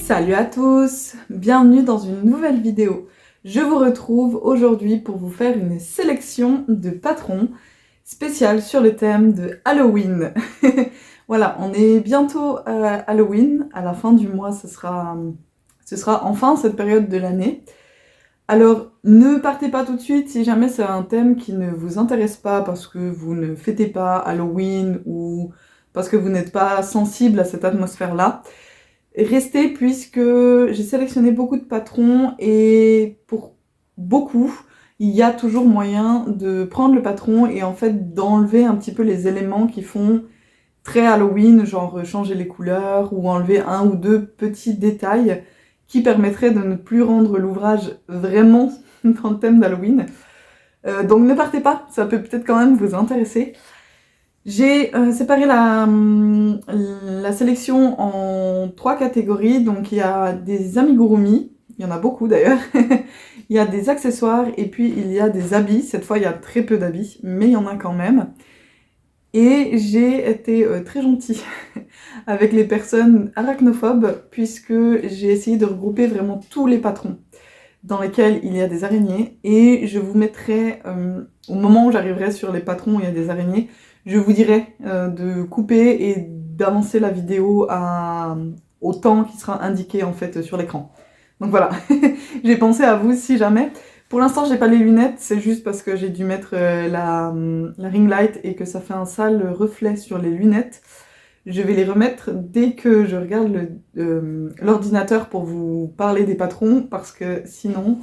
Salut à tous, bienvenue dans une nouvelle vidéo. Je vous retrouve aujourd'hui pour vous faire une sélection de patrons spéciales sur le thème de Halloween. Voilà, on est bientôt à Halloween, à la fin du mois, ce sera enfin cette période de l'année. Alors, ne partez pas tout de suite si jamais c'est un thème qui ne vous intéresse pas parce que vous ne fêtez pas Halloween ou parce que vous n'êtes pas sensible à cette atmosphère-là. Restez puisque j'ai sélectionné beaucoup de patrons et pour beaucoup, il y a toujours moyen de prendre le patron et en fait d'enlever un petit peu les éléments qui font très Halloween, genre changer les couleurs ou enlever un ou deux petits détails qui permettraient de ne plus rendre l'ouvrage vraiment dans le thème d'Halloween. Donc ne partez pas, ça peut peut-être quand même vous intéresser. J'ai séparé la sélection en 3 catégories, donc il y a des amigurumi, il y en a beaucoup d'ailleurs, il y a des accessoires et puis il y a des habits, cette fois il y a très peu d'habits, mais il y en a quand même. Et j'ai été très gentille avec les personnes arachnophobes puisque j'ai essayé de regrouper vraiment tous les patrons dans lesquels il y a des araignées et je vous mettrai, au moment où j'arriverai sur les patrons où il y a des araignées, je vous dirai de couper et d'avancer la vidéo au temps qui sera indiqué en fait sur l'écran. Donc voilà, j'ai pensé à vous si jamais. Pour l'instant j'ai pas les lunettes, c'est juste parce que j'ai dû mettre la ring light et que ça fait un sale reflet sur les lunettes. Je vais les remettre dès que je regarde l'ordinateur pour vous parler des patrons, parce que sinon,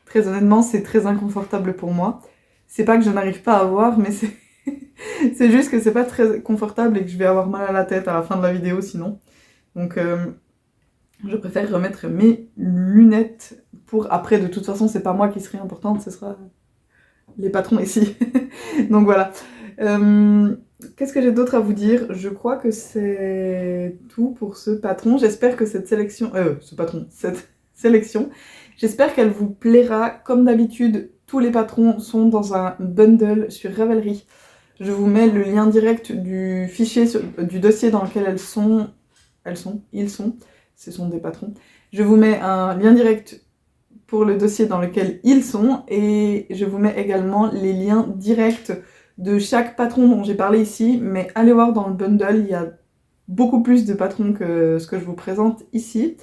très honnêtement, c'est très inconfortable pour moi. C'est pas que je n'arrive pas à voir, mais c'est juste que c'est pas très confortable et que je vais avoir mal à la tête à la fin de la vidéo sinon. Donc je préfère remettre mes lunettes pour après. De toute façon, c'est pas moi qui serai importante, ce sera les patrons ici. Donc voilà. Qu'est-ce que j'ai d'autre à vous dire? Je crois que c'est tout pour ce patron. J'espère que cette sélection... cette sélection, j'espère qu'elle vous plaira. Comme d'habitude, tous les patrons sont dans un bundle sur Ravelry. Je vous mets le lien direct du fichier, du dossier dans lequel ils sont, ce sont des patrons. Je vous mets un lien direct pour le dossier dans lequel ils sont et je vous mets également les liens directs de chaque patron dont j'ai parlé ici, mais allez voir dans le bundle, il y a beaucoup plus de patrons que ce que je vous présente ici.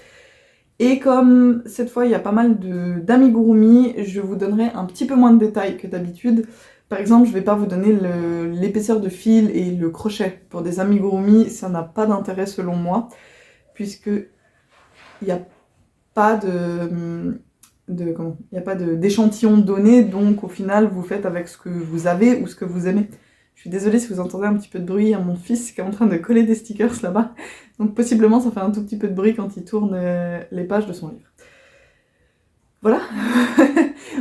Et comme cette fois il y a pas mal d'amigurumi, je vous donnerai un petit peu moins de détails que d'habitude. Par exemple, je vais pas vous donner l'épaisseur de fil et le crochet. Pour des amigurumi, ça n'a pas d'intérêt selon moi, puisque il n'y a pas d'échantillon donné, donc au final vous faites avec ce que vous avez ou ce que vous aimez. Je suis désolée si vous entendez un petit peu de bruit, il y a mon fils qui est en train de coller des stickers là-bas, donc possiblement ça fait un tout petit peu de bruit quand il tourne les pages de son livre. Voilà,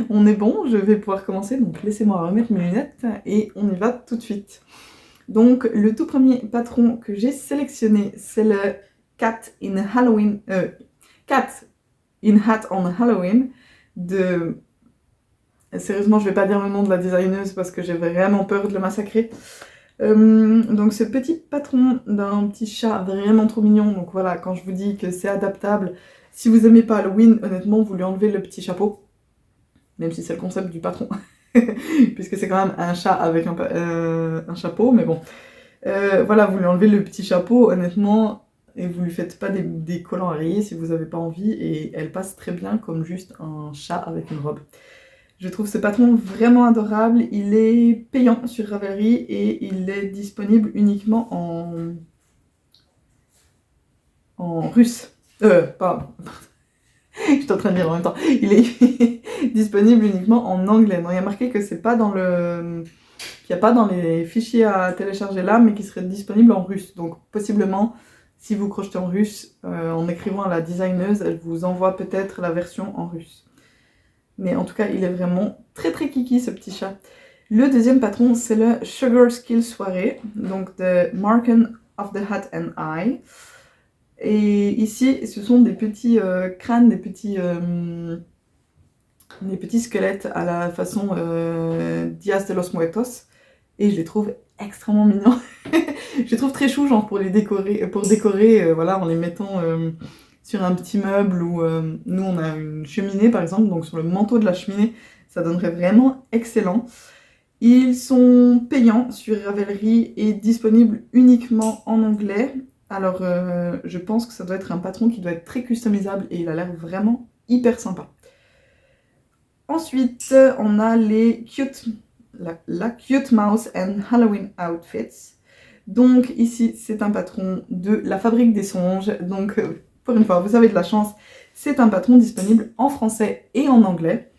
on est bon, je vais pouvoir commencer, donc laissez-moi remettre mes lunettes et on y va tout de suite. Donc le tout premier patron que j'ai sélectionné, c'est le Cat in Hat on Halloween de... Sérieusement, je vais pas dire le nom de la designeuse parce que j'ai vraiment peur de le massacrer. Donc ce petit patron d'un petit chat vraiment trop mignon, donc voilà, quand je vous dis que c'est adaptable, si vous aimez pas Halloween, honnêtement, vous lui enlevez le petit chapeau, même si c'est le concept du patron, puisque c'est quand même un chat avec un chapeau, mais bon. Voilà, vous lui enlevez le petit chapeau, honnêtement, et vous lui faites pas des collants à rayer si vous avez pas envie, et elle passe très bien comme juste un chat avec une robe. Je trouve ce patron vraiment adorable, il est payant sur Ravelry et il est disponible uniquement en russe. Pardon. Je suis en train de lire en même temps. Il est disponible uniquement en anglais. Non, il y a marqué que c'est pas qu'il n'y a pas dans les fichiers à télécharger là, mais qui serait disponible en russe. Donc possiblement, si vous crochetez en russe, en écrivant à la designeuse, elle vous envoie peut-être la version en russe. Mais en tout cas, il est vraiment très très kiki ce petit chat. Le deuxième patron, c'est le Sugar Skill Soirée, donc de Marken of the Hat and Eye. Et ici, ce sont des petits crânes, des petits squelettes à la façon Dias de los Muertos. Et je les trouve extrêmement mignons. Je les trouve très choux, genre pour décorer, voilà, en les mettant sur un petit meuble où nous on a une cheminée par exemple, donc sur le manteau de la cheminée, ça donnerait vraiment excellent. Ils sont payants sur Ravelry et disponibles uniquement en anglais. Alors je pense que ça doit être un patron qui doit être très customisable et il a l'air vraiment hyper sympa. Ensuite, on a les la Cute Mouse and Halloween Outfits. Donc ici, c'est un patron de la Fabrique des Songes. Donc pour une fois, vous avez de la chance, c'est un patron disponible en français et en anglais.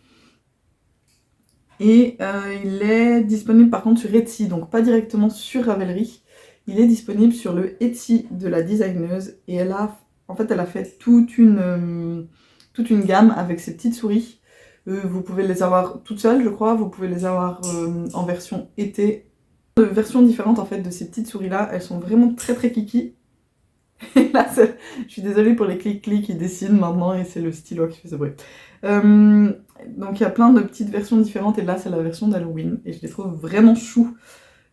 Et il est disponible par contre sur Etsy, donc pas directement sur Ravelry. Il est disponible sur le Etsy de la designeuse et elle a fait toute une gamme avec ses petites souris. Vous pouvez les avoir toutes seules, je crois, vous pouvez les avoir en version été. Versions différentes en fait de ces petites souris là, elles sont vraiment très très kiki. Et là, je suis désolée pour les clics-clics qui dessinent maintenant et c'est le stylo qui fait ce bruit. Donc il y a plein de petites versions différentes et là c'est la version d'Halloween et je les trouve vraiment chou.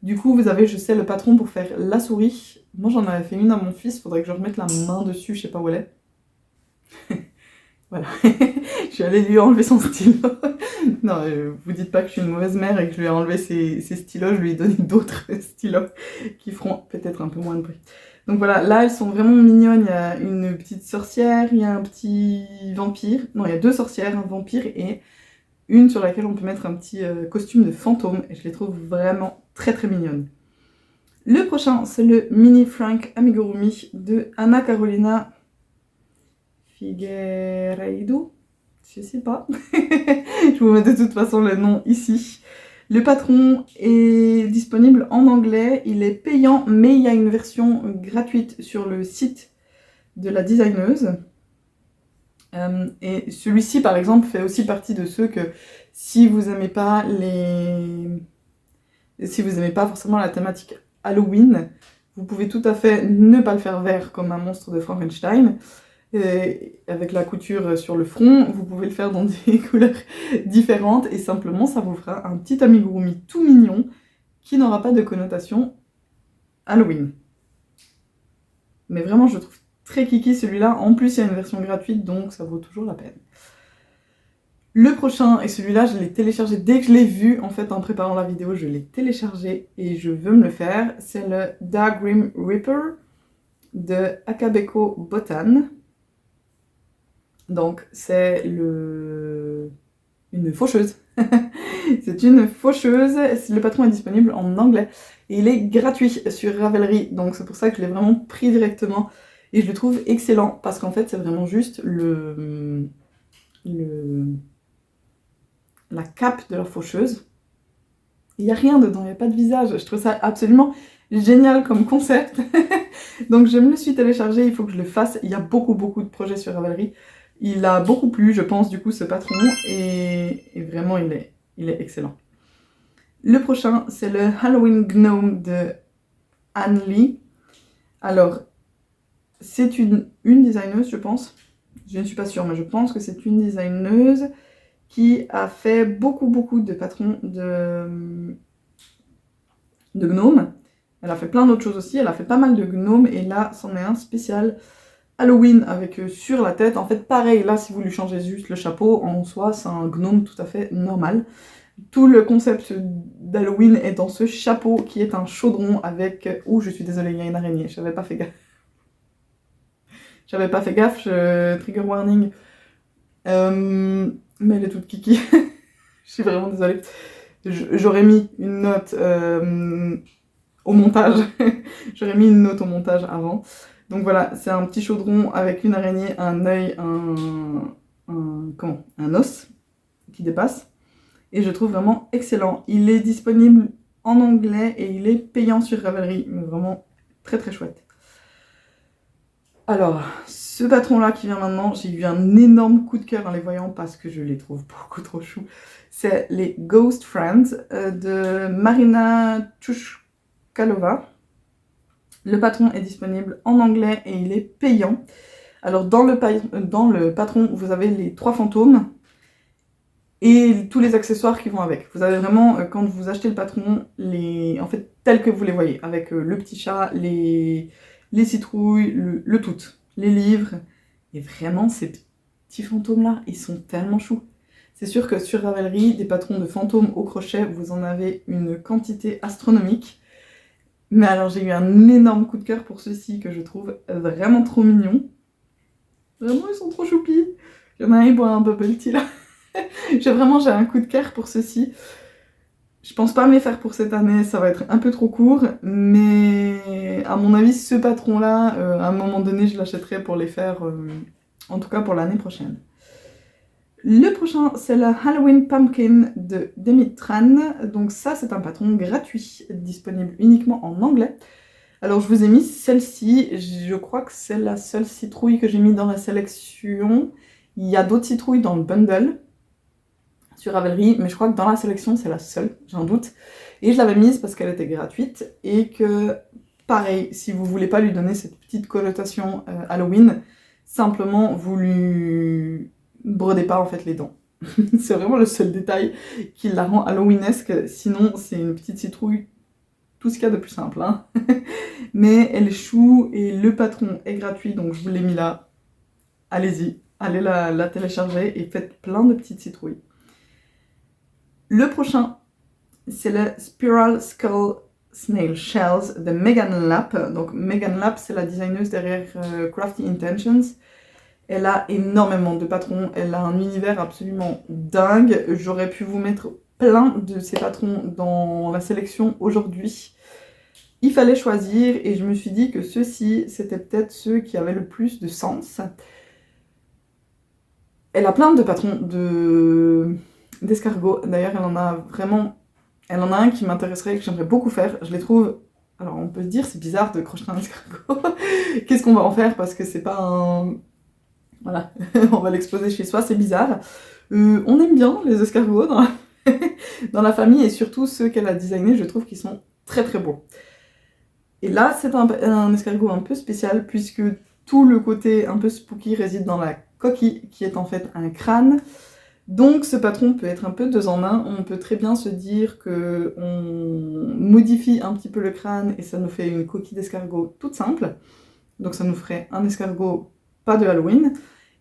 Du coup vous avez, je sais, le patron pour faire la souris. Moi j'en avais fait une à mon fils, faudrait que je remette la main dessus, je sais pas où elle est. Voilà, je suis allée lui enlever son stylo. Non, vous dites pas que je suis une mauvaise mère et que je lui ai enlevé ses stylos, je lui ai donné d'autres stylos qui feront peut-être un peu moins de bruit. Donc voilà, là elles sont vraiment mignonnes, il y a une petite sorcière, il y a un petit vampire, non il y a deux sorcières, un vampire et une sur laquelle on peut mettre un petit costume de fantôme et je les trouve vraiment très très mignonnes. Le prochain c'est le Mini Frank Amigurumi de Anna Carolina Figueiredo, je sais pas, je vous mets de toute façon le nom ici. Le patron est disponible en anglais, il est payant, mais il y a une version gratuite sur le site de la designeuse. Et celui-ci, par exemple, fait aussi partie de ceux que si vous aimez pas forcément la thématique Halloween, vous pouvez tout à fait ne pas le faire vert comme un monstre de Frankenstein. Et avec la couture sur le front, vous pouvez le faire dans des couleurs différentes et simplement ça vous fera un petit amigurumi tout mignon qui n'aura pas de connotation Halloween. Mais vraiment je le trouve très kiki celui-là, en plus il y a une version gratuite donc ça vaut toujours la peine. Le prochain, et celui-là je l'ai téléchargé dès que je l'ai vu, en fait en préparant la vidéo je l'ai téléchargé et je veux me le faire, c'est le Darkgrim Reaper de Akabeko Botan. Donc c'est une faucheuse. C'est une faucheuse, le patron est disponible en anglais et il est gratuit sur Ravelry, donc c'est pour ça que je l'ai vraiment pris directement et je le trouve excellent parce qu'en fait c'est vraiment juste la cape de la faucheuse. Il n'y a rien dedans, il n'y a pas de visage, je trouve ça absolument génial comme concept. Donc je me le suis téléchargé, il faut que je le fasse, il y a beaucoup de projets sur Ravelry. Il a beaucoup plu, je pense, du coup, ce patron, et vraiment, il est excellent. Le prochain, c'est le Halloween Gnome de Anne Lee. Alors, c'est une designeuse, je pense. Je ne suis pas sûre, mais je pense que c'est une designeuse qui a fait beaucoup de patrons de gnomes. Elle a fait plein d'autres choses aussi, elle a fait pas mal de gnomes, et là, c'en est un spécial Halloween avec sur la tête. En fait, pareil, là, si vous lui changez juste le chapeau, en soi, c'est un gnome tout à fait normal. Tout le concept d'Halloween est dans ce chapeau qui est un chaudron avec... Ouh, je suis désolée, il y a une araignée, j'avais pas fait gaffe. Trigger warning. Mais elle est toute kiki. Je suis vraiment désolée. J'aurais mis une note au montage. J'aurais mis une note au montage avant. Donc voilà, c'est un petit chaudron avec une araignée, un œil, un os qui dépasse. Et je trouve vraiment excellent. Il est disponible en anglais et il est payant sur Ravelry. Mais vraiment très chouette. Alors, ce patron-là qui vient maintenant, j'ai eu un énorme coup de cœur en les voyant parce que je les trouve beaucoup trop choux. C'est les Ghost Friends de Marina Tchouchkalova. Le patron est disponible en anglais et il est payant. Alors dans le patron, vous avez les 3 fantômes et tous les accessoires qui vont avec. Vous avez vraiment, quand vous achetez le patron, en fait tels que vous les voyez, avec le petit chat, les citrouilles, le tout, les livres Et vraiment, ces petits fantômes-là, ils sont tellement choux. C'est sûr que sur Ravelry, des patrons de fantômes au crochet, vous en avez une quantité astronomique. Mais alors, j'ai eu un énorme coup de cœur pour ceux-ci que je trouve vraiment trop mignons. Vraiment, ils sont trop choupis. Il y en a un, il boit un bubble tea là. J'ai un coup de cœur pour ceux-ci. Je pense pas me les faire pour cette année, ça va être un peu trop court, mais à mon avis, ce patron-là, à un moment donné, je l'achèterai pour les faire, en tout cas pour l'année prochaine. Le prochain, c'est le Halloween Pumpkin de Demitran. Donc ça, c'est un patron gratuit, disponible uniquement en anglais. Alors, je vous ai mis celle-ci. Je crois que c'est la seule citrouille que j'ai mis dans la sélection. Il y a d'autres citrouilles dans le bundle sur Ravelry, mais je crois que dans la sélection, c'est la seule, j'ai un doute. Et je l'avais mise parce qu'elle était gratuite et que, pareil, si vous voulez pas lui donner cette petite connotation Halloween, simplement, vous lui brodez pas en fait les dents. C'est vraiment le seul détail qui la rend halloweenesque, sinon c'est une petite citrouille, tout ce qu'il y a de plus simple. Hein. Mais elle est chou et le patron est gratuit, donc je vous l'ai mis là. Allez-y, allez la télécharger et faites plein de petites citrouilles. Le prochain, c'est le Spiral Skull Snail Shells de Megan Lapp. Donc Megan Lapp, c'est la designeuse derrière Crafty Intentions. Elle a énormément de patrons, elle a un univers absolument dingue. J'aurais pu vous mettre plein de ces patrons dans la sélection aujourd'hui. Il fallait choisir et je me suis dit que ceux-ci, c'était peut-être ceux qui avaient le plus de sens. Elle a plein de patrons d'escargots. D'ailleurs, elle en a un qui m'intéresserait, que j'aimerais beaucoup faire. Je les trouve... Alors, on peut se dire, c'est bizarre de crocheter un escargot. Qu'est-ce qu'on va en faire? Parce que c'est pas un... Voilà, on va l'exposer chez soi, c'est bizarre. On aime bien les escargots dans la famille, et surtout ceux qu'elle a designés, je trouve qu'ils sont très très beaux. Et là, c'est un escargot un peu spécial, puisque tout le côté un peu spooky réside dans la coquille, qui est en fait un crâne. Donc ce patron peut être un peu 2 en 1, on peut très bien se dire qu'on modifie un petit peu le crâne et ça nous fait une coquille d'escargot toute simple. Donc ça nous ferait un escargot pas de Halloween.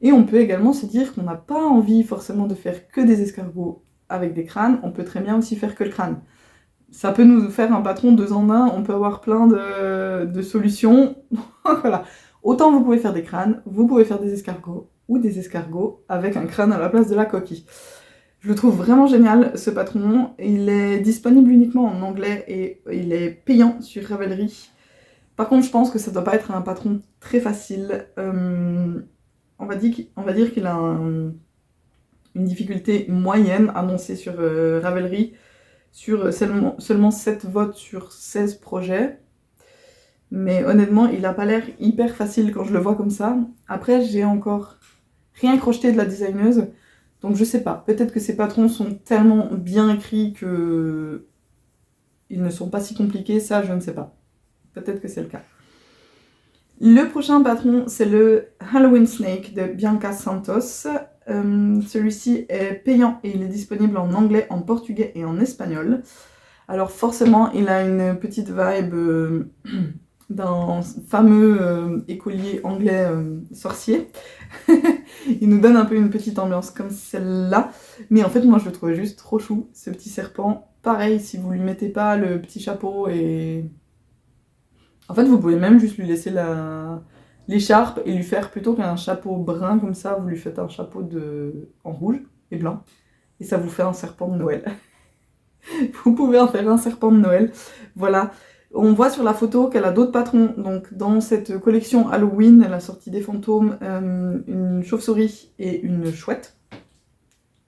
Et on peut également se dire qu'on n'a pas envie forcément de faire que des escargots avec des crânes, on peut très bien aussi faire que le crâne. Ça peut nous faire un patron 2 en 1, on peut avoir plein de solutions. Voilà. Autant vous pouvez faire des crânes, vous pouvez faire des escargots, ou des escargots avec un crâne à la place de la coquille. Je le trouve vraiment génial, ce patron. Il est disponible uniquement en anglais et il est payant sur Ravelry. Par contre, je pense que ça doit pas être un patron très facile. On va dire qu'il a une difficulté moyenne annoncée sur Ravelry, sur seulement 7 votes sur 16 projets. Mais honnêtement, il a pas l'air hyper facile quand je le vois comme ça. Après, j'ai encore rien crocheté de la designeuse, donc je sais pas. Peut-être que ces patrons sont tellement bien écrits que ils ne sont pas si compliqués, ça je ne sais pas. Peut-être que c'est le cas. Le prochain patron, c'est le Halloween Snake de Bianca Santos. Celui-ci est payant et il est disponible en anglais, en portugais et en espagnol. Alors forcément, il a une petite vibe d'un fameux écolier anglais sorcier. Il nous donne un peu une petite ambiance comme celle-là. Mais en fait, moi, je le trouvais juste trop chou, ce petit serpent. Pareil, si vous lui mettez pas le petit chapeau et... En fait, vous pouvez même juste lui laisser l'écharpe et lui faire, plutôt qu'un chapeau brun comme ça, vous lui faites un chapeau en rouge et blanc. Et ça vous fait un serpent de Noël. Vous pouvez en faire un serpent de Noël. Voilà. On voit sur la photo qu'elle a d'autres patrons. Donc dans cette collection Halloween, elle a sorti des fantômes, une chauve-souris et une chouette.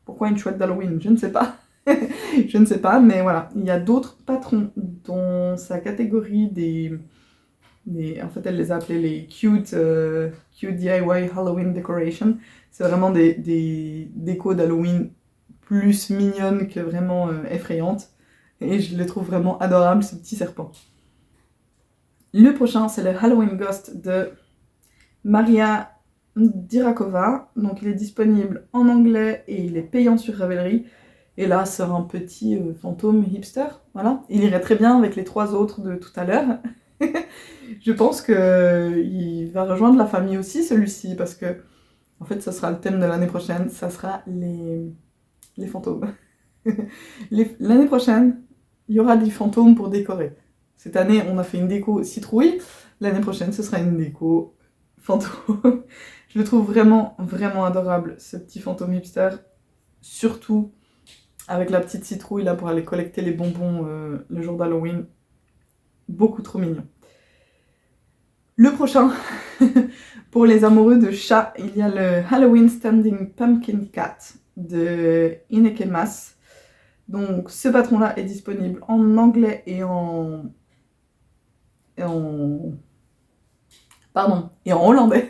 Pourquoi une chouette d'Halloween? Je ne sais pas. Je ne sais pas, mais voilà. Il y a d'autres patrons dans sa catégorie en fait, elle les a appelés les cute DIY Halloween Decoration. C'est vraiment des décos d'Halloween plus mignonnes que vraiment effrayantes. Et je les trouve vraiment adorables, ce petit serpent. Le prochain, c'est le Halloween Ghost de Maria Dirakova. Donc il est disponible en anglais et il est payant sur Ravelry. Et là, c'est un petit fantôme hipster. Voilà. Il irait très bien avec les 3 autres de tout à l'heure. Je pense qu'il va rejoindre la famille aussi, celui-ci, parce que En fait, ça sera le thème de l'année prochaine, ça sera les fantômes. L'année prochaine, il y aura des fantômes pour décorer. Cette année, on a fait une déco citrouille. L'année prochaine, ce sera une déco fantôme. Je le trouve vraiment, vraiment adorable, ce petit fantôme hipster. Surtout avec la petite citrouille là pour aller collecter les bonbons le jour d'Halloween. Beaucoup trop mignon. Le prochain, pour les amoureux de chats, il y a le Halloween Standing Pumpkin Cat de Ineke Mas. Donc ce patron-là est disponible en anglais et en hollandais.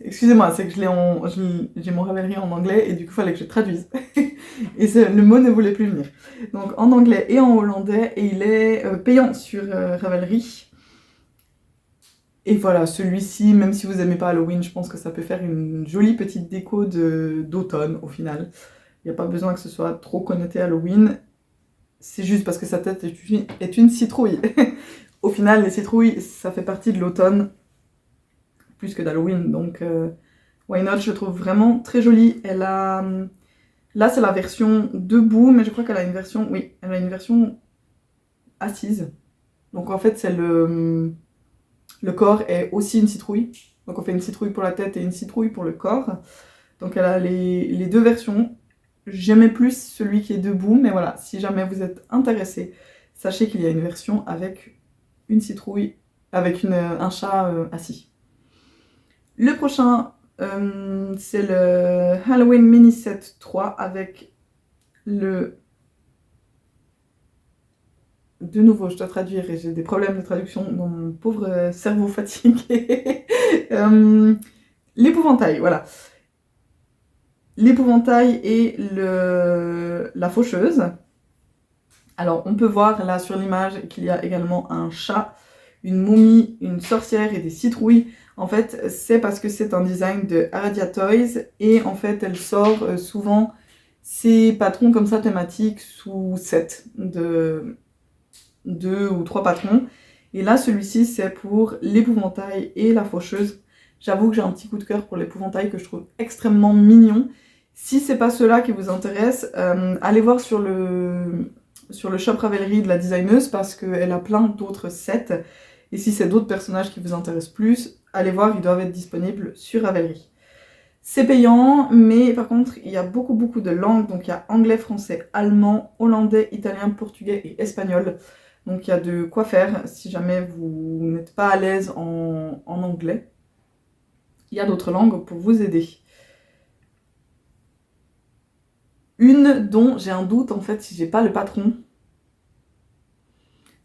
Excusez-moi, c'est que j'ai mon Ravelry en anglais et du coup il fallait que je traduise. Et le mot ne voulait plus venir. Donc en anglais et en hollandais, et il est payant sur Ravelry. Et voilà, celui-ci, même si vous n'aimez pas Halloween, je pense que ça peut faire une jolie petite déco d'automne au final. Il n'y a pas besoin que ce soit trop connoté Halloween. C'est juste parce que sa tête est une citrouille. Au final, les citrouilles, ça fait partie de l'automne, plus que d'Halloween. Donc, why not, je le trouve vraiment très jolie. Elle a... Là, c'est la version debout, mais je crois qu'elle a une version... Oui, elle a une version assise. Donc, en fait, c'est le corps est aussi une citrouille. Donc, on fait une citrouille pour la tête et une citrouille pour le corps. Donc, elle a les deux versions. J'aimais plus celui qui est debout, mais voilà, si jamais vous êtes intéressé, sachez qu'il y a une version avec une citrouille, avec un chat assis. Le prochain, c'est le Halloween Mini Set 3 avec le... De nouveau, je dois traduire et j'ai des problèmes de traduction dans mon pauvre cerveau fatigué. L'épouvantail, voilà. L'épouvantail et la faucheuse. Alors, on peut voir là sur l'image qu'il y a également un chat, une momie, une sorcière et des citrouilles. En fait, c'est parce que c'est un design de Aradia Toys et en fait, elle sort souvent ces patrons comme ça thématiques sous set de 2 ou 3 patrons. Et là, celui-ci, c'est pour l'épouvantail et la faucheuse. J'avoue que j'ai un petit coup de cœur pour l'épouvantail que je trouve extrêmement mignon. Si c'est pas ceux-là qui vous intéressent, allez voir sur le shop Ravelry de la designeuse parce qu'elle a plein d'autres sets. Et si c'est d'autres personnages qui vous intéressent plus, allez voir, ils doivent être disponibles sur Ravelry. C'est payant, mais par contre, il y a beaucoup de langues. Donc il y a anglais, français, allemand, hollandais, italien, portugais et espagnol. Donc il y a de quoi faire si jamais vous n'êtes pas à l'aise en anglais. Il y a d'autres langues pour vous aider. Une dont j'ai un doute en fait si j'ai pas le patron.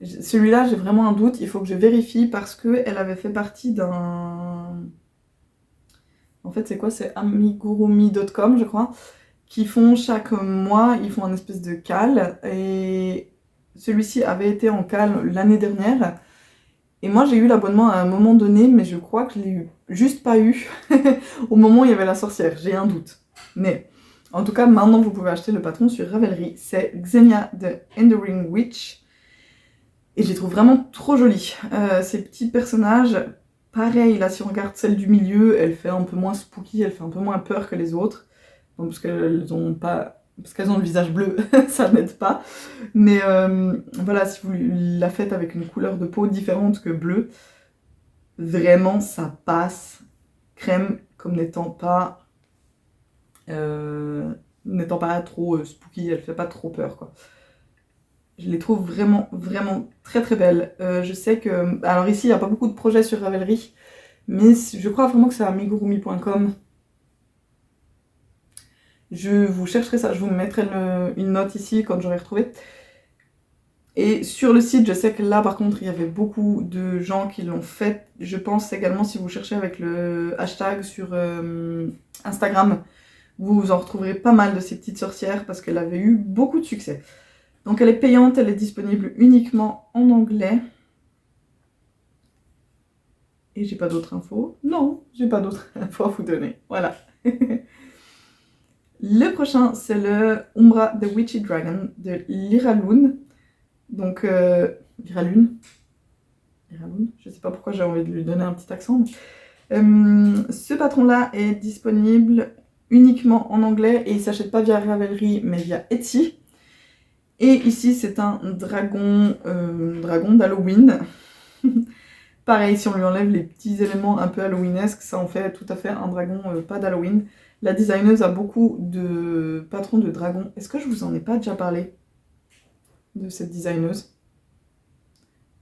Celui-là j'ai vraiment un doute, il faut que je vérifie parce qu'elle avait fait partie d'un... En fait c'est quoi? C'est amigurumi.com je crois. Qui font chaque mois, ils font un espèce de cal. Et celui-ci avait été en cal l'année dernière. Et moi j'ai eu l'abonnement à un moment donné, mais je crois que je l'ai juste pas eu au moment où il y avait la sorcière, j'ai un doute. Mais en tout cas, maintenant vous pouvez acheter le patron sur Ravelry, c'est Xenia the Enduring Witch. Et je les trouve vraiment trop jolis. Ces petits personnages, pareil, là si on regarde celle du milieu, elle fait un peu moins spooky, elle fait un peu moins peur que les autres. Donc, parce qu'elles ont le visage bleu, ça n'aide pas. Mais voilà, si vous la faites avec une couleur de peau différente que bleu, vraiment ça passe crème comme n'étant pas trop spooky, elle fait pas trop peur quoi. Je les trouve vraiment très belles. Je sais que... Alors ici, il n'y a pas beaucoup de projets sur Ravelry, mais je crois vraiment que c'est amigurumi.com. Je vous chercherai ça, je vous mettrai une note ici quand j'aurai retrouvé. Et sur le site, je sais que là par contre, il y avait beaucoup de gens qui l'ont fait. Je pense également si vous cherchez avec le hashtag sur Instagram, vous en retrouverez pas mal de ces petites sorcières parce qu'elle avait eu beaucoup de succès. Donc elle est payante, elle est disponible uniquement en anglais. Et j'ai pas d'autres infos? Non, j'ai pas d'autres infos à vous donner. Voilà. Le prochain, c'est le Umbra the Witchy Dragon de Liraloon. Donc, Liraloon, je sais pas pourquoi j'ai envie de lui donner un petit accent. Ce patron-là est disponible uniquement en anglais et il s'achète pas via Ravelry mais via Etsy. Et ici c'est un dragon d'Halloween. Pareil, si on lui enlève les petits éléments un peu halloweenesques, ça en fait tout à fait un dragon pas d'Halloween. La designeuse a beaucoup de patrons de dragons. Est-ce que je vous en ai pas déjà parlé de cette designeuse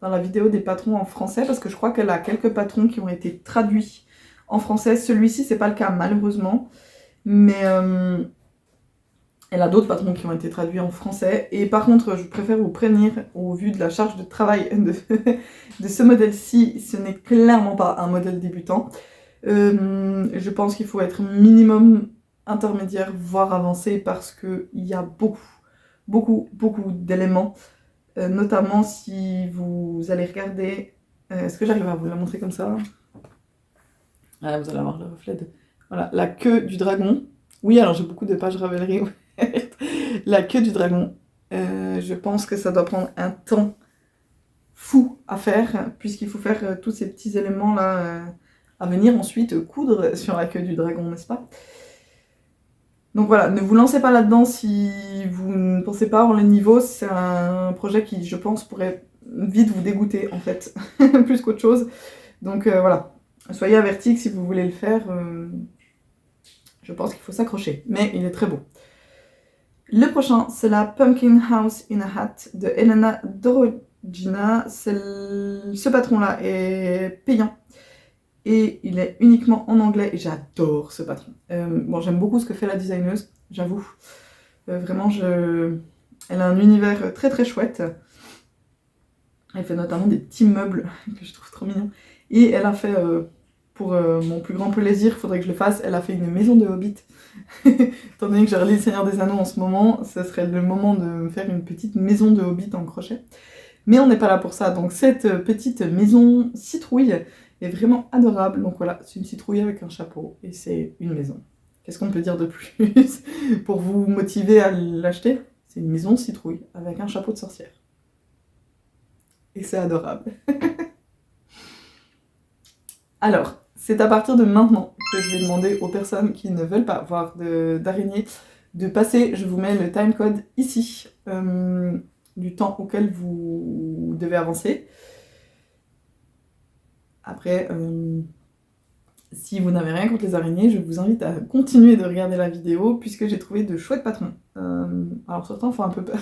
dans la vidéo des patrons en français? Parce que je crois qu'elle a quelques patrons qui ont été traduits en français. Celui-ci, c'est pas le cas malheureusement. Mais elle a d'autres patrons qui ont été traduits en français. Et par contre, je préfère vous prévenir, au vu de la charge de travail de ce modèle-ci, ce n'est clairement pas un modèle débutant. Je pense qu'il faut être minimum intermédiaire, voire avancé, parce qu'il y a beaucoup d'éléments. Notamment si vous allez regarder... Est-ce que j'arrive à vous la montrer comme ça? Ah, vous allez avoir le reflet de... Voilà, la queue du dragon. Oui, alors j'ai beaucoup de pages Ravelry. La queue du dragon. Je pense que ça doit prendre un temps fou à faire, puisqu'il faut faire tous ces petits éléments-là à venir ensuite coudre sur la queue du dragon, n'est-ce pas? Donc voilà, ne vous lancez pas là-dedans si vous ne pensez pas avoir le niveau. C'est un projet qui, je pense, pourrait vite vous dégoûter, en fait, plus qu'autre chose. Donc voilà, soyez avertis que si vous voulez le faire, je pense qu'il faut s'accrocher. Mais il est très beau. Le prochain, c'est la Pumpkin House in a Hat de Elena Dorogina. Ce patron-là est payant. Et il est uniquement en anglais et j'adore ce patron. Bon, j'aime beaucoup ce que fait la designeuse, j'avoue. Vraiment, elle a un univers très chouette. Elle fait notamment des petits meubles que je trouve trop mignons. Et elle a fait, pour mon plus grand plaisir, il faudrait que je le fasse, elle a fait une maison de Hobbit. Étant donné que j'ai relis Le Seigneur des Anneaux en ce moment, ce serait le moment de me faire une petite maison de Hobbit en crochet. Mais on n'est pas là pour ça, donc cette petite maison citrouille est vraiment adorable. Donc voilà, c'est une citrouille avec un chapeau et c'est une maison. Qu'est-ce qu'on peut dire de plus pour vous motiver à l'acheter? C'est une maison citrouille avec un chapeau de sorcière. Et c'est adorable. Alors, c'est à partir de maintenant que je vais demander aux personnes qui ne veulent pas voir d'araignée de passer. Je vous mets le timecode ici, du temps auquel vous devez avancer. Après, si vous n'avez rien contre les araignées, je vous invite à continuer de regarder la vidéo puisque j'ai trouvé de chouettes patrons. Alors certains font un peu peur,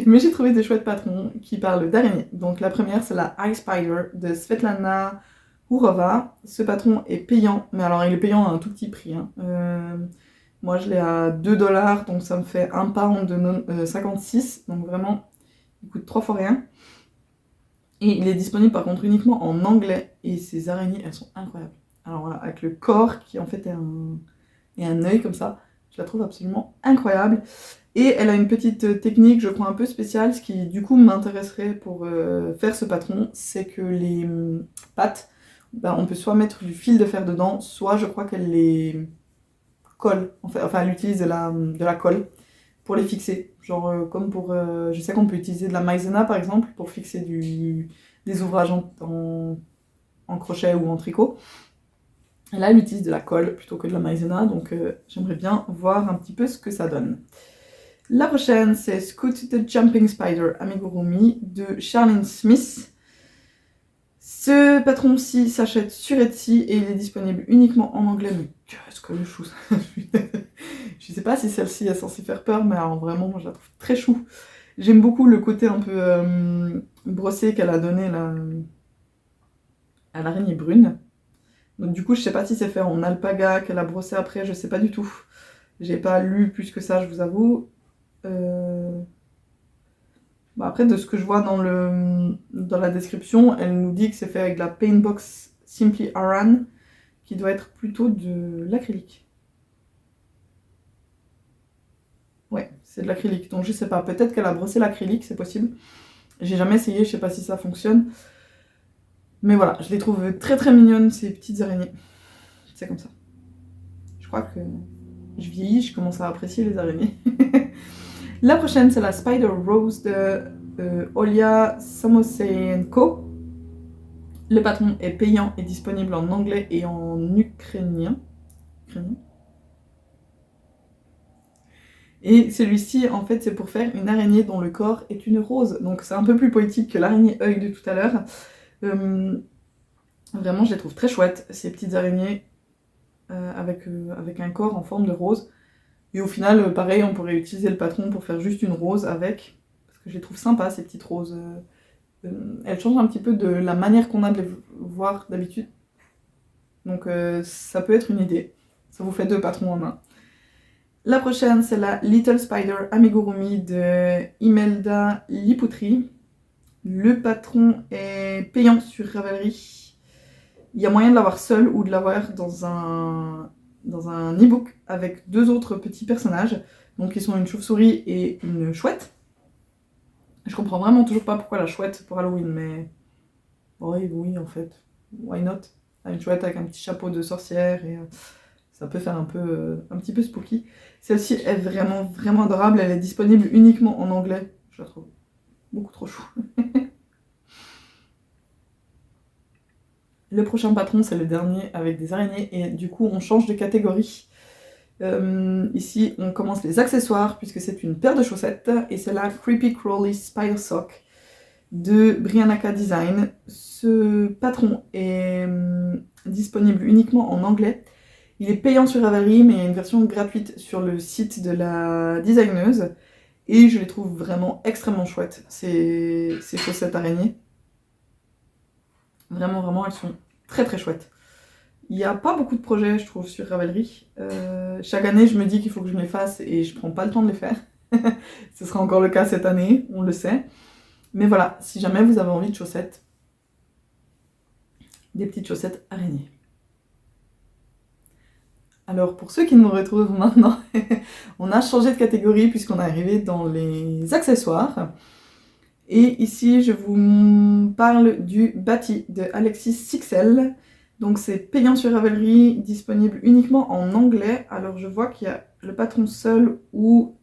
mais j'ai trouvé de chouettes patrons qui parlent d'araignées. Donc la première, c'est la Ice Spider de Svetlana Hourova. Ce patron est payant, mais alors il est payant à un tout petit prix. Hein. Moi je l'ai à 2$, donc ça me fait un pound de 56, donc vraiment il coûte 3 fois rien. Et il est disponible par contre uniquement en anglais, et ces araignées elles sont incroyables. Alors voilà, avec le corps qui en fait est un œil comme ça, je la trouve absolument incroyable. Et elle a une petite technique, je crois un peu spéciale, ce qui du coup m'intéresserait pour faire ce patron, c'est que les pattes, on peut soit mettre du fil de fer dedans, soit je crois qu'elle les colle, enfin elle utilise de la colle pour les fixer. Genre comme pour... je sais qu'on peut utiliser de la maïzena par exemple pour fixer des ouvrages en crochet ou en tricot. Et là elle utilise de la colle plutôt que de la maïzena, donc j'aimerais bien voir un petit peu ce que ça donne. La prochaine, c'est Scoot the Jumping Spider Amigurumi de Charlene Smith. Ce patron-ci s'achète sur Etsy et il est disponible uniquement en anglais. Mais qu'est-ce que le chou! Je sais pas si celle-ci est censée faire peur, mais alors vraiment, moi je la trouve très chou. J'aime beaucoup le côté un peu brossé qu'elle a donné là, à l'araignée brune. Donc du coup, je sais pas si c'est fait en alpaga, qu'elle a brossé après, je sais pas du tout. J'ai pas lu plus que ça, je vous avoue. Bon, après, de ce que je vois dans la description, elle nous dit que c'est fait avec de la Paintbox Simply Aran, qui doit être plutôt de l'acrylique. Ouais, c'est de l'acrylique, donc je sais pas, peut-être qu'elle a brossé l'acrylique, c'est possible. J'ai jamais essayé, je sais pas si ça fonctionne. Mais voilà, je les trouve très mignonnes, ces petites araignées. C'est comme ça. Je crois que je vieillis, je commence à apprécier les araignées. La prochaine, c'est la Spider Rose de Olia Samosenko. Le patron est payant et disponible en anglais et en ukrainien. Et celui-ci, en fait, c'est pour faire une araignée dont le corps est une rose. Donc c'est un peu plus poétique que l'araignée œil de tout à l'heure. Vraiment, je les trouve très chouettes, ces petites araignées avec un corps en forme de rose. Et au final, pareil, on pourrait utiliser le patron pour faire juste une rose avec, parce que je les trouve sympas, ces petites roses. Elles changent un petit peu de la manière qu'on a de les voir d'habitude. Donc ça peut être une idée. Ça vous fait 2 patrons en un. La prochaine, c'est la Little Spider Amigurumi de Imelda Liputri. Le patron est payant sur Ravelry. Il y a moyen de l'avoir seul ou de l'avoir dans un e-book avec 2 autres petits personnages. Donc ils sont une chauve-souris et une chouette. Je comprends vraiment toujours pas pourquoi la chouette pour Halloween, mais oui en fait, why not? Une chouette avec un petit chapeau de sorcière et ça peut faire un petit peu spooky. Celle-ci est vraiment vraiment adorable, elle est disponible uniquement en anglais, je la trouve beaucoup trop chou. Le prochain patron, c'est le dernier avec des araignées et du coup on change de catégorie. Ici on commence les accessoires puisque c'est une paire de chaussettes et c'est la Creepy Crawly Spider Sock de Brianaka Design. Ce patron est disponible uniquement en anglais. Il est payant sur Ravelry mais il y a une version gratuite sur le site de la designeuse et je les trouve vraiment extrêmement chouettes, ces chaussettes araignées. Vraiment, vraiment, elles sont très très chouettes. Il n'y a pas beaucoup de projets, je trouve, sur Ravelry. Chaque année, je me dis qu'il faut que je les fasse et je prends pas le temps de les faire. Ce sera encore le cas cette année, on le sait. Mais voilà, si jamais vous avez envie de chaussettes, des petites chaussettes araignées. Alors, pour ceux qui nous retrouvent maintenant, on a changé de catégorie puisqu'on est arrivé dans les accessoires. Et ici, je vous parle du Bati de Alexis Sixel. Donc c'est payant sur Ravelry, disponible uniquement en anglais. Alors je vois qu'il y a le patron seul ou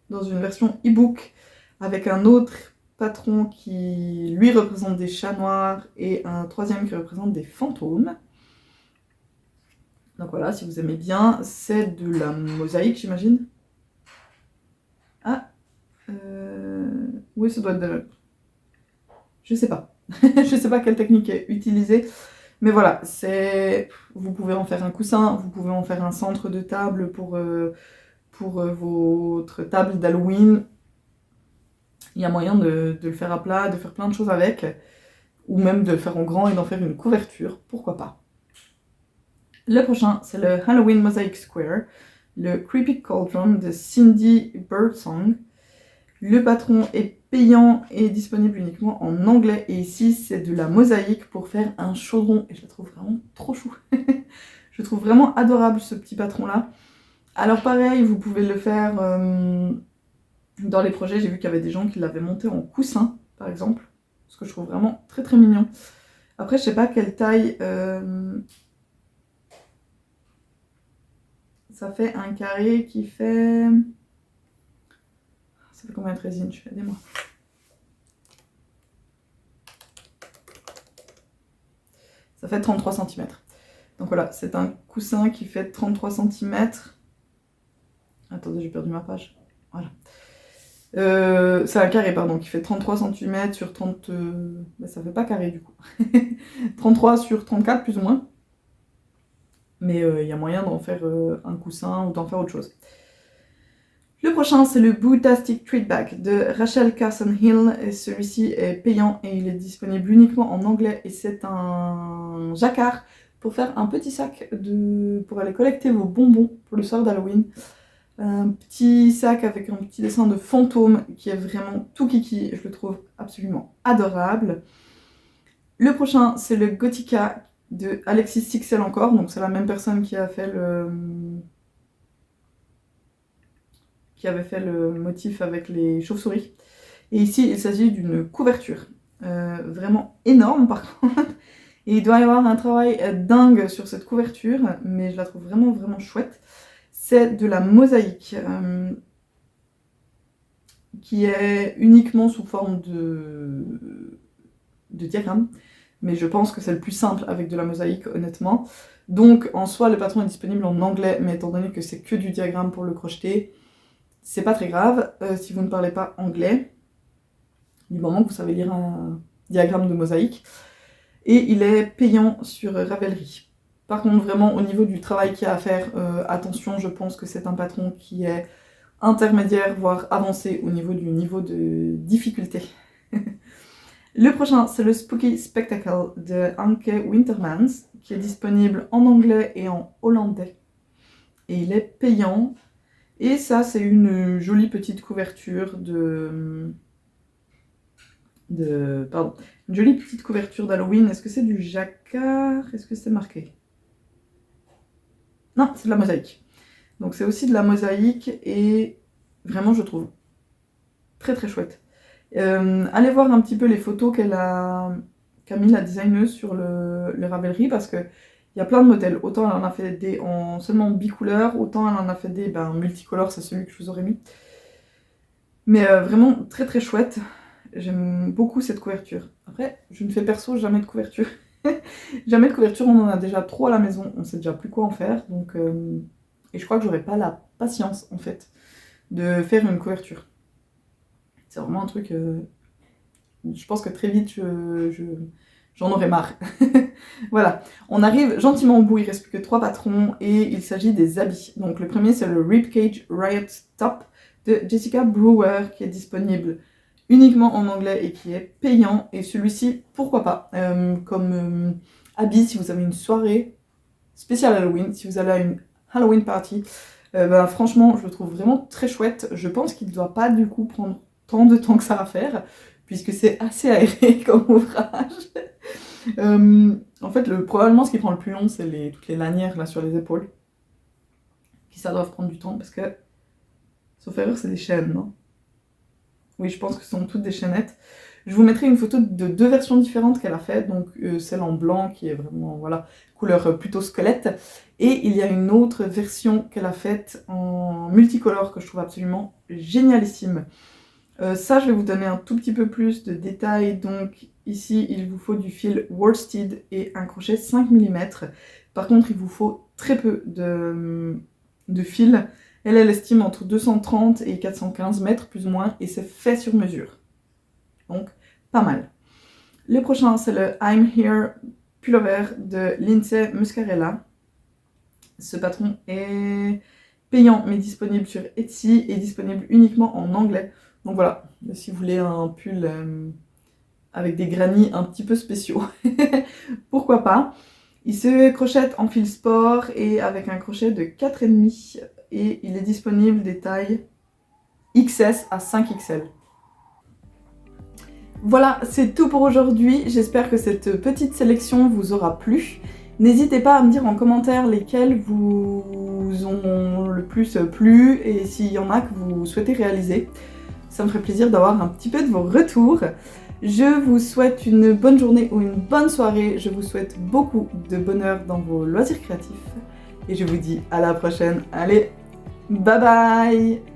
dans une version e-book avec un autre patron qui lui représente des chats noirs et un troisième qui représente des fantômes. Donc voilà, si vous aimez bien, c'est de la mosaïque, j'imagine. Ah, oui, ça doit être de... Je sais pas. Je sais pas quelle technique est utilisée. Mais voilà, vous pouvez en faire un coussin, vous pouvez en faire un centre de table pour votre table d'Halloween. Il y a moyen de le faire à plat, de faire plein de choses avec, ou même de le faire en grand et d'en faire une couverture, pourquoi pas. Le prochain, c'est le Halloween Mosaic Square, le Creepy Cauldron de Cindy Birdsong. Le patron est payant et disponible uniquement en anglais. Et ici, c'est de la mosaïque pour faire un chaudron. Et je la trouve vraiment trop chou. Je trouve vraiment adorable ce petit patron-là. Alors pareil, vous pouvez le faire dans les projets. J'ai vu qu'il y avait des gens qui l'avaient monté en coussin, par exemple. Ce que je trouve vraiment très très mignon. Après, je sais pas quelle taille... Ça fait un carré qui fait... Ça fait combien de résine? Aidez-moi. Ça fait 33 cm. Donc voilà, c'est un coussin qui fait 33 cm. Attendez, j'ai perdu ma page. Voilà. C'est un carré, pardon, qui fait 33 cm sur 30... ça fait pas carré du coup. 33 sur 34 plus ou moins. Mais il y a moyen d'en faire un coussin ou d'en faire autre chose. Le prochain, c'est le Bootastic Treat Bag de Rachel Carson Hill. Et celui-ci est payant et il est disponible uniquement en anglais. Et c'est un jacquard pour faire un petit sac pour aller collecter vos bonbons pour le soir d'Halloween. Un petit sac avec un petit dessin de fantôme qui est vraiment tout kiki. Je le trouve absolument adorable. Le prochain, c'est le Gothica de Alexis Sixel encore. Donc c'est la même personne qui a fait le motif avec les chauves-souris. Et ici, il s'agit d'une couverture. Vraiment énorme par contre. Et il doit y avoir un travail dingue sur cette couverture, mais je la trouve vraiment vraiment chouette. C'est de la mosaïque qui est uniquement sous forme de diagramme. mais je pense que c'est le plus simple avec de la mosaïque, honnêtement. Donc en soi, le patron est disponible en anglais, mais étant donné que c'est que du diagramme pour le crocheter, c'est pas très grave si vous ne parlez pas anglais, du moment que vous savez lire un diagramme de mosaïque. Et il est payant sur Ravelry. Par contre, vraiment, au niveau du travail qu'il y a à faire, attention, je pense que c'est un patron qui est intermédiaire, voire avancé au niveau de difficulté. Le prochain, c'est le Spooky Spectacle de Anke Wintermans, qui est disponible en anglais et en hollandais. Et il est payant. Et ça, c'est une jolie petite couverture pardon, une jolie petite couverture d'Halloween. Est-ce que c'est du jacquard? Est-ce que c'est marqué? Non, c'est de la mosaïque. Donc c'est aussi de la mosaïque et vraiment je trouve très très chouette. Allez voir un petit peu les photos qu'a mis la designeuse sur le Ravelry parce que il y a plein de modèles. Autant elle en a fait des en seulement bicouleur, autant elle en a fait des multicolores, c'est celui que je vous aurais mis. Mais vraiment très très chouette. J'aime beaucoup cette couverture. Après, je ne fais perso jamais de couverture. Jamais de couverture, on en a déjà trop à la maison, on sait déjà plus quoi en faire. Donc, et je crois que j'aurais pas la patience en fait de faire une couverture. C'est vraiment un truc. Je pense que très vite, j'en aurais marre. Voilà, on arrive gentiment au bout, il reste plus que 3 patrons et il s'agit des habits. Donc le premier c'est le Ribcage Riot Top de Jessica Brewer qui est disponible uniquement en anglais et qui est payant. Et celui-ci, pourquoi pas, comme habit si vous avez une soirée spéciale Halloween, si vous allez à une Halloween party, franchement je le trouve vraiment très chouette. Je pense qu'il ne doit pas du coup prendre tant de temps que ça à faire, puisque c'est assez aéré comme ouvrage. En fait, probablement ce qui prend le plus long, c'est toutes les lanières là sur les épaules, qui ça doit prendre du temps, parce que, sauf erreur, c'est des chaînes, non? Oui, je pense que ce sont toutes des chaînettes. Je vous mettrai une photo de 2 versions différentes qu'elle a faites, donc celle en blanc qui est vraiment, voilà, couleur plutôt squelette, et il y a une autre version qu'elle a faite en multicolore que je trouve absolument génialissime. Ça, je vais vous donner un tout petit peu plus de détails. Donc ici, il vous faut du fil worsted et un crochet 5 mm. Par contre, il vous faut très peu de fil. Elle estime entre 230 et 415 mètres, plus ou moins, et c'est fait sur mesure. Donc, pas mal. Le prochain, c'est le I'm Here Pullover de Lindsay Muscarella. Ce patron est payant, mais disponible sur Etsy et disponible uniquement en anglais. Donc voilà, si vous voulez un pull avec des granny un petit peu spéciaux, pourquoi pas. Il se crochette en fil sport et avec un crochet de 4,5 et il est disponible des tailles XS à 5XL. Voilà, c'est tout pour aujourd'hui. J'espère que cette petite sélection vous aura plu. N'hésitez pas à me dire en commentaire lesquels vous ont le plus plu et s'il y en a que vous souhaitez réaliser. Ça me ferait plaisir d'avoir un petit peu de vos retours. Je vous souhaite une bonne journée ou une bonne soirée. Je vous souhaite beaucoup de bonheur dans vos loisirs créatifs. Et je vous dis à la prochaine. Allez, bye bye!